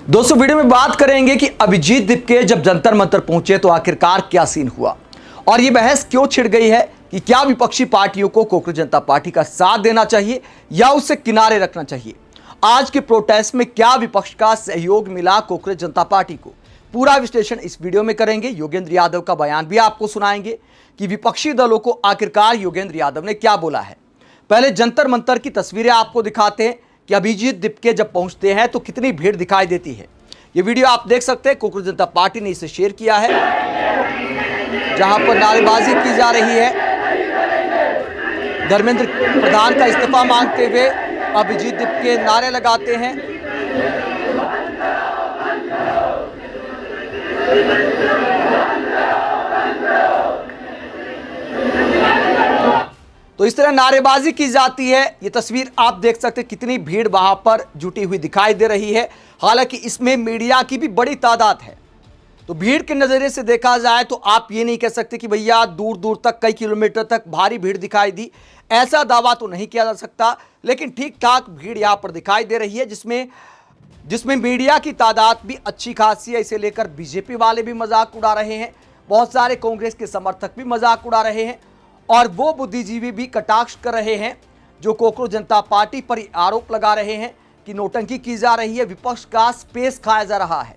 दोस्तों वीडियो में बात करेंगे कि अभिजीत दीपके जब जंतर मंतर पहुंचे तो आखिरकार क्या सीन हुआ और यह बहस क्यों छिड़ गई है कि क्या विपक्षी पार्टियों को कांग्रेस जनता पार्टी का साथ देना चाहिए या उससे किनारे रखना चाहिए। आज के प्रोटेस्ट में क्या विपक्ष का सहयोग मिला कांग्रेस जनता पार्टी को, पूरा विश्लेषण इस वीडियो में करेंगे। योगेंद्र यादव का बयान भी आपको सुनाएंगे कि विपक्षी दलों को आखिरकार योगेंद्र यादव ने क्या बोला है। पहले जंतर मंतर की तस्वीरें आपको दिखाते हैं कि अभिजीत दीपके जब पहुंचते हैं तो कितनी भीड़ दिखाई देती है। ये वीडियो आप देख सकते हैं, कांग्रेस जनता पार्टी ने इसे शेयर किया है जहां पर नारेबाजी की जा रही है। धर्मेंद्र प्रधान का इस्तीफा मांगते हुए अभिजीत दीपके नारे लगाते हैं। तो इस तरह नारेबाजी की जाती है। ये तस्वीर आप देख सकते हैं, कितनी भीड़ वहां पर जुटी हुई दिखाई दे रही है। हालांकि इसमें मीडिया की भी बड़ी तादाद है, तो भीड़ के नजरिए से देखा जाए तो आप ये नहीं कह सकते कि भैया दूर दूर तक कई किलोमीटर तक भारी भीड़ दिखाई दी, ऐसा दावा तो नहीं किया जा सकता। लेकिन ठीक ठाक भीड़ यहां पर दिखाई दे रही है जिसमें मीडिया की तादाद भी अच्छी खासी है। इसे लेकर बीजेपी वाले भी मजाक उड़ा रहे हैं, बहुत सारे कांग्रेस के समर्थक भी मजाक उड़ा रहे हैं और वो बुद्धिजीवी भी कटाक्ष कर रहे हैं जो कांग्रेस जनता पार्टी पर आरोप लगा रहे हैं कि नोटंकी की जा रही है, विपक्ष का स्पेस खाया जा रहा है।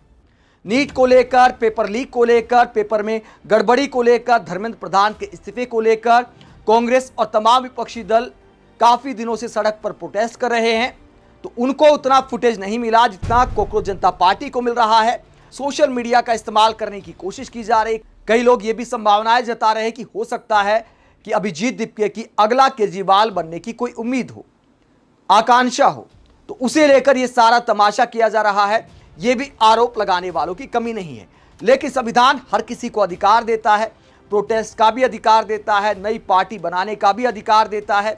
नीट को लेकर, पेपर लीक को लेकर, पेपर में गड़बड़ी को लेकर, धर्मेंद्र प्रधान के इस्तीफे को लेकर कांग्रेस और तमाम विपक्षी दल काफी दिनों से सड़क पर प्रोटेस्ट कर रहे हैं। तो उनको उतना फुटेज नहीं मिला जितना कांग्रेस जनता पार्टी को मिल रहा है। सोशल मीडिया का इस्तेमाल करने की कोशिश की जा रही। कई लोग ये भी संभावनाएं जता रहे हैं कि हो सकता है कि अभिजीत दीपके की अगला केजरीवाल बनने की कोई उम्मीद हो, आकांक्षा हो, तो उसे लेकर यह सारा तमाशा किया जा रहा है। यह भी आरोप लगाने वालों की कमी नहीं है। लेकिन संविधान हर किसी को अधिकार देता है, प्रोटेस्ट का भी अधिकार देता है, नई पार्टी बनाने का भी अधिकार देता है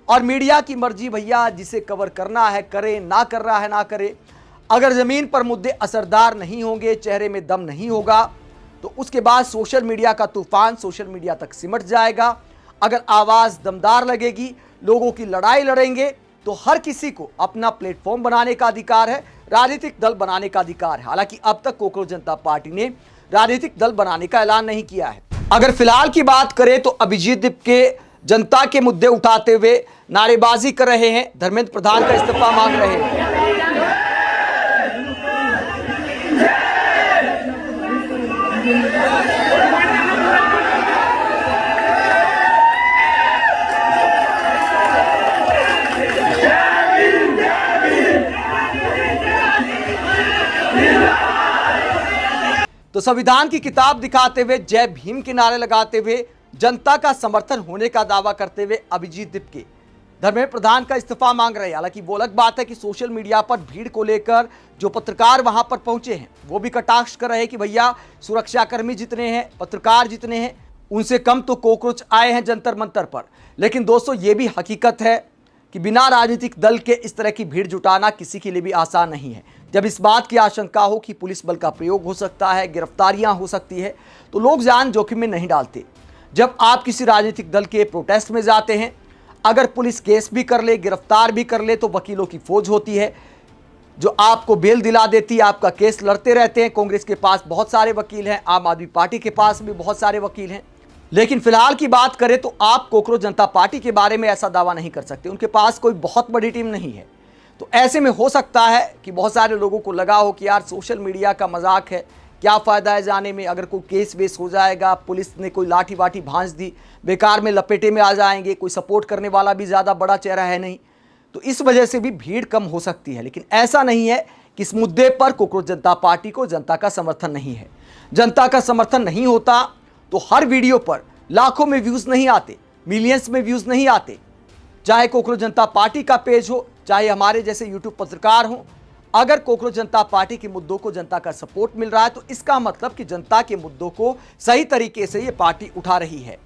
और मीडिया की मर्जी भैया, जिसे कवर करना है करे, ना कर रहा है ना करे। अगर जमीन पर मुद्दे असरदार नहीं होंगे, चेहरे में दम नहीं होगा, तो उसके बाद सोशल मीडिया का तूफान सोशल मीडिया तक सिमट जाएगा। अगर आवाज दमदार लगेगी, लोगों की लड़ाई लड़ेंगे, तो हर किसी को अपना प्लेटफॉर्म बनाने का अधिकार है, राजनीतिक दल बनाने का अधिकार है। हालांकि अब तक कांग्रेस जनता पार्टी ने राजनीतिक दल बनाने का ऐलान नहीं किया है। अगर फिलहाल की बात करें तो अभिजीत दीपके जनता के मुद्दे उठाते हुए नारेबाजी कर रहे हैं, धर्मेंद्र प्रधान का इस्तीफा मांग रहे हैं। तो संविधान की किताब दिखाते हुए, जय भीम के नारे लगाते हुए, जनता का समर्थन होने का दावा करते हुए अभिजीत दीपके धर्मेंद्र प्रधान का इस्तीफा मांग रहे हैं। हालांकि वो अलग बात है कि सोशल मीडिया पर भीड़ को लेकर जो पत्रकार वहां पर पहुंचे हैं वो भी कटाक्ष कर रहे हैं कि भैया सुरक्षाकर्मी जितने हैं, पत्रकार जितने हैं, उनसे कम तो कॉकरोच आए हैं जंतर मंतर पर। लेकिन दोस्तों ये भी हकीकत है कि बिना राजनीतिक दल के इस तरह की भीड़ जुटाना किसी के लिए भी आसान नहीं है। जब इस बात की आशंका हो कि पुलिस बल का प्रयोग हो सकता है, गिरफ्तारियां हो सकती है, तो लोग जान जोखिम में नहीं डालते। जब आप किसी राजनीतिक दल के प्रोटेस्ट में जाते हैं, अगर पुलिस केस भी कर ले, गिरफ्तार भी कर ले, तो वकीलों की फौज होती है जो आपको बेल दिला देती है, आपका केस लड़ते रहते हैं। कांग्रेस के पास बहुत सारे वकील हैं, आम आदमी पार्टी के पास भी बहुत सारे वकील हैं। लेकिन फिलहाल की बात करें तो आप कांग्रेस जनता पार्टी के बारे में ऐसा दावा नहीं कर सकते, उनके पास कोई बहुत बड़ी टीम नहीं है। तो ऐसे में हो सकता है कि बहुत सारे लोगों को लगा हो कि यार सोशल मीडिया का मजाक है, क्या फ़ायदा है जाने में, अगर कोई केस वेस हो जाएगा, पुलिस ने कोई लाठी वाठी भांज दी, बेकार में लपेटे में आ जाएंगे, कोई सपोर्ट करने वाला भी ज़्यादा बड़ा चेहरा है नहीं, तो इस वजह से भी भीड़ कम हो सकती है। लेकिन ऐसा नहीं है कि इस मुद्दे पर कांग्रेस जनता पार्टी को जनता का समर्थन नहीं है। जनता का समर्थन नहीं होता तो हर वीडियो पर लाखों में व्यूज़ नहीं आते, मिलियंस में व्यूज़ नहीं आते। चाहे कांग्रेस जनता पार्टी का पेज हो, चाहे हमारे जैसे यूट्यूब पत्रकार हों, अगर कांग्रेस जनता पार्टी के मुद्दों को जनता का सपोर्ट मिल रहा है तो इसका मतलब कि जनता के मुद्दों को सही तरीके से ये पार्टी उठा रही है।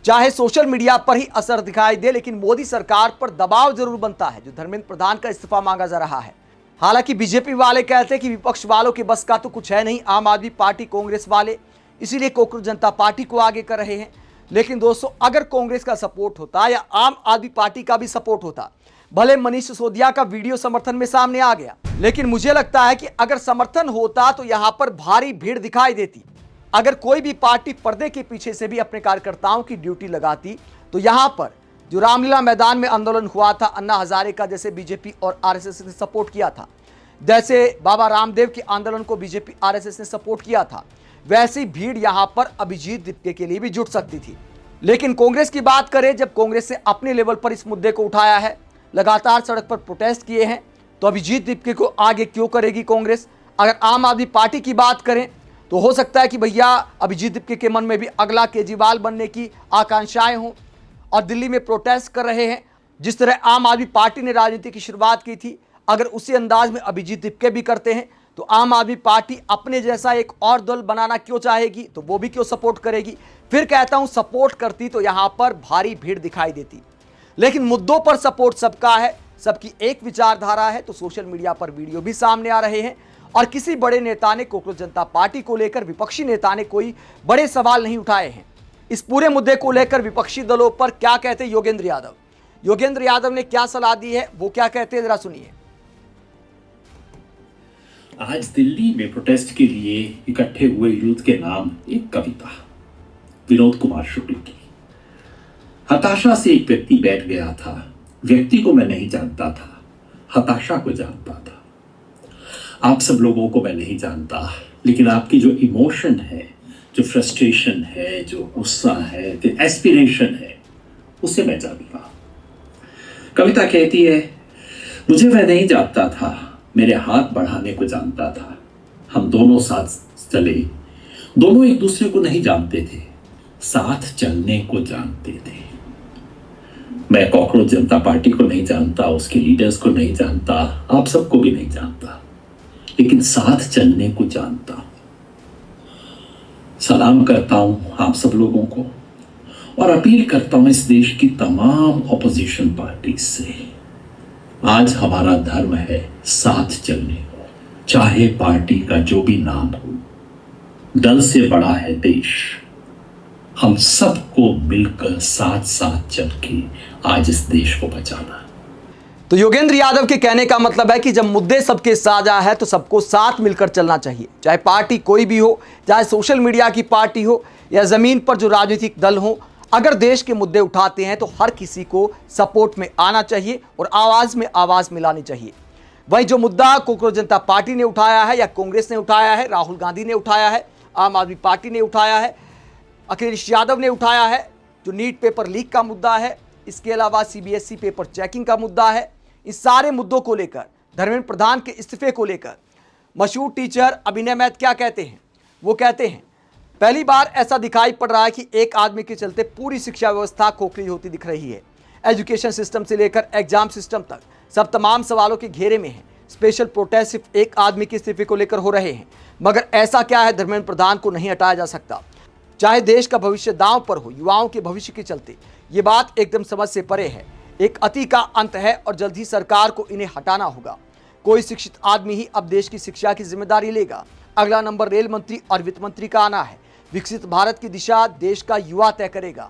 चाहे सोशल मीडिया पर ही असर दिखाई दे, लेकिन मोदी सरकार पर दबाव जरूर बनता है, जो धर्मेंद्र प्रधान का इस्तीफा मांगा जा रहा है। हालांकि बीजेपी वाले कहते हैं कि विपक्ष वालों के बस का तो कुछ है नहीं, आम आदमी पार्टी, कांग्रेस वाले, इसीलिए कांग्रेस जनता पार्टी को आगे कर रहे हैं। लेकिन दोस्तों अगर कांग्रेस का सपोर्ट होता या आम आदमी पार्टी का भी सपोर्ट होता, भले मनीष सिसोदिया का वीडियो समर्थन में सामने आ गया, लेकिन मुझे लगता है कि अगर समर्थन होता तो यहां पर भारी भीड़ दिखाई देती। अगर कोई भी पार्टी पर्दे के पीछे से भी अपने कार्यकर्ताओं की ड्यूटी लगाती तो यहां पर जो रामलीला मैदान में आंदोलन हुआ था, अन्ना हजारे का जैसे बीजेपी और आरएसएस ने सपोर्ट किया था, जैसे बाबा रामदेव के आंदोलन को बीजेपी आरएसएस ने सपोर्ट किया था, वैसी भीड़ यहां पर अभिजीत दीपके के लिए भी जुट सकती थी। लेकिन कांग्रेस की बात करें, जब कांग्रेस ने अपने लेवल पर इस मुद्दे को उठाया है, लगातार सड़क पर प्रोटेस्ट किए हैं, तो अभिजीत दीपके को आगे क्यों करेगी कांग्रेस। अगर आम आदमी पार्टी की बात करें तो हो सकता है कि भैया अभिजीत दीपके के मन में भी अगला केजरीवाल बनने की आकांक्षाएं हों और दिल्ली में प्रोटेस्ट कर रहे हैं। जिस तरह आम आदमी पार्टी ने राजनीति की शुरुआत की थी, अगर उसी अंदाज में अभिजीत दीपके भी करते हैं तो आम आदमी पार्टी अपने जैसा एक और दल बनाना क्यों चाहेगी, तो वो भी क्यों सपोर्ट करेगी। फिर कहता हूं, सपोर्ट करती तो यहां पर भारी भीड़ दिखाई देती। लेकिन मुद्दों पर सपोर्ट सबका है, सबकी एक विचारधारा है, तो सोशल मीडिया पर वीडियो भी सामने आ रहे हैं और किसी बड़े नेता ने कोकरोच जनता पार्टी को लेकर, विपक्षी नेता ने कोई बड़े सवाल नहीं उठाए हैं। इस पूरे मुद्दे को लेकर विपक्षी दलों पर क्या कहते हैं योगेंद्र यादव। योगेंद्र यादव ने क्या सलाह दी है, वो क्या कहते हैं, जरा सुनिए। आज दिल्ली में प्रोटेस्ट के लिए इकट्ठे हुए यूथ के नाम एक कविता विनोद कुमार शुक्ल की। हताशा से एक व्यक्ति बैठ गया था, व्यक्ति को मैं नहीं जानता था, हताशा को जानता था। आप सब लोगों को मैं नहीं जानता, लेकिन आपकी जो इमोशन है, जो फ्रस्ट्रेशन है, जो गुस्सा है, जो एस्पिरेशन है, उसे मैं जानता। कविता कहती है, मुझे वह नहीं जानता था, मेरे हाथ बढ़ाने को जानता था। हम दोनों साथ चले, दोनों एक दूसरे को नहीं जानते थे, साथ चलने को जानते थे। मैं कोकरोच जनता पार्टी को नहीं जानता, उसके लीडर्स को नहीं जानता, आप सबको भी नहीं जानता, लेकिन साथ चलने को जानता हूं। सलाम करता हूं आप सब लोगों को और अपील करता हूं इस देश की तमाम ऑपोजिशन पार्टी से, आज हमारा धर्म है साथ चलने को, चाहे पार्टी का जो भी नाम हो। दल से बड़ा है देश, हम सबको मिलकर साथ साथ चल के आज इस देश को बचाना। तो योगेंद्र यादव के कहने का मतलब है कि जब मुद्दे सबके साझा है तो सबको साथ मिलकर चलना चाहिए, चाहे पार्टी कोई भी हो, चाहे सोशल मीडिया की पार्टी हो या जमीन पर जो राजनीतिक दल हो। अगर देश के मुद्दे उठाते हैं तो हर किसी को सपोर्ट में आना चाहिए और आवाज में आवाज मिलानी चाहिए। वही जो मुद्दा कोकरोच जनता पार्टी ने उठाया है या कांग्रेस ने उठाया है, राहुल गांधी ने उठाया है, आम आदमी पार्टी ने उठाया है, अखिलेश यादव ने उठाया है, जो नीट पेपर लीक का मुद्दा है, इसके अलावा सीबीएसई पेपर चेकिंग का मुद्दा है, इस सारे मुद्दों को लेकर, धर्मेंद्र प्रधान के इस्तीफे को लेकर मशहूर टीचर अभिनय मैथ क्या कहते हैं। वो कहते हैं, पहली बार ऐसा दिखाई पड़ रहा है कि एक आदमी के चलते पूरी शिक्षा व्यवस्था खोखली होती दिख रही है। एजुकेशन सिस्टम से लेकर एग्जाम सिस्टम तक सब तमाम सवालों के घेरे में है। स्पेशल प्रोटेस्ट सिर्फ एक आदमी के इस्तीफे को लेकर हो रहे हैं, मगर ऐसा क्या है, धर्मेंद्र प्रधान को नहीं हटाया जा सकता, चाहे देश का भविष्य दांव पर हो, युवाओं के भविष्य के चलते। ये बात एकदम समझ से परे है, एक अति का अंत है और जल्द ही सरकार को इन्हें हटाना होगा। कोई शिक्षित आदमी ही अब देश की शिक्षा की जिम्मेदारी लेगा। अगला नंबर रेल मंत्री और वित्त मंत्री का आना है। विकसित भारत की दिशा देश का युवा तय करेगा।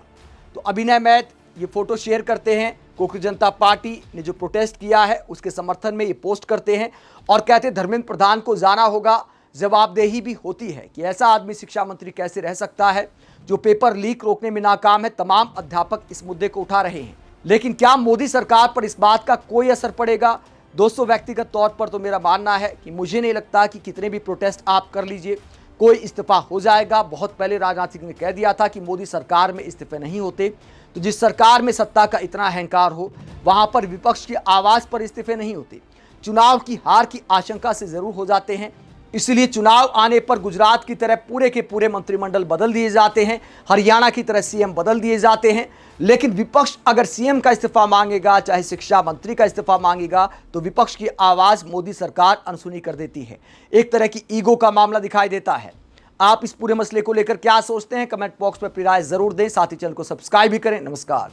तो अभिनय मैथ ये फोटो शेयर करते हैं, कोकरोच जनता पार्टी ने जो प्रोटेस्ट किया है उसके समर्थन में ये पोस्ट करते हैं और कहते हैं धर्मेंद्र प्रधान को जाना होगा। जवाबदेही भी होती है कि ऐसा आदमी शिक्षा मंत्री कैसे रह सकता है जो पेपर लीक रोकने में नाकाम है। तमाम अध्यापक इस मुद्दे को उठा रहे हैं, लेकिन क्या मोदी सरकार पर इस बात का कोई असर पड़ेगा? दोस्तों, व्यक्तिगत तौर पर तो मेरा मानना है कि मुझे नहीं लगता कि कितने भी प्रोटेस्ट आप कर लीजिए कोई इस्तीफा हो जाएगा। बहुत पहले राजनाथ सिंह ने कह दिया था कि मोदी सरकार में इस्तीफे नहीं होते। तो जिस सरकार में सत्ता का इतना अहंकार हो, वहां पर विपक्ष की आवाज पर इस्तीफे नहीं होते, चुनाव की हार की आशंका से जरूर हो जाते हैं। इसलिए चुनाव आने पर गुजरात की तरह पूरे के पूरे मंत्रिमंडल बदल दिए जाते हैं, हरियाणा की तरह सीएम बदल दिए जाते हैं। लेकिन विपक्ष अगर सीएम का इस्तीफा मांगेगा, चाहे शिक्षा मंत्री का इस्तीफा मांगेगा, तो विपक्ष की आवाज मोदी सरकार अनसुनी कर देती है। एक तरह की ईगो का मामला दिखाई देता है। आप इस पूरे मसले को लेकर क्या सोचते हैं? कमेंट बॉक्स में अपनी राय जरूर दें, साथ ही चैनल को सब्सक्राइब भी करें। नमस्कार।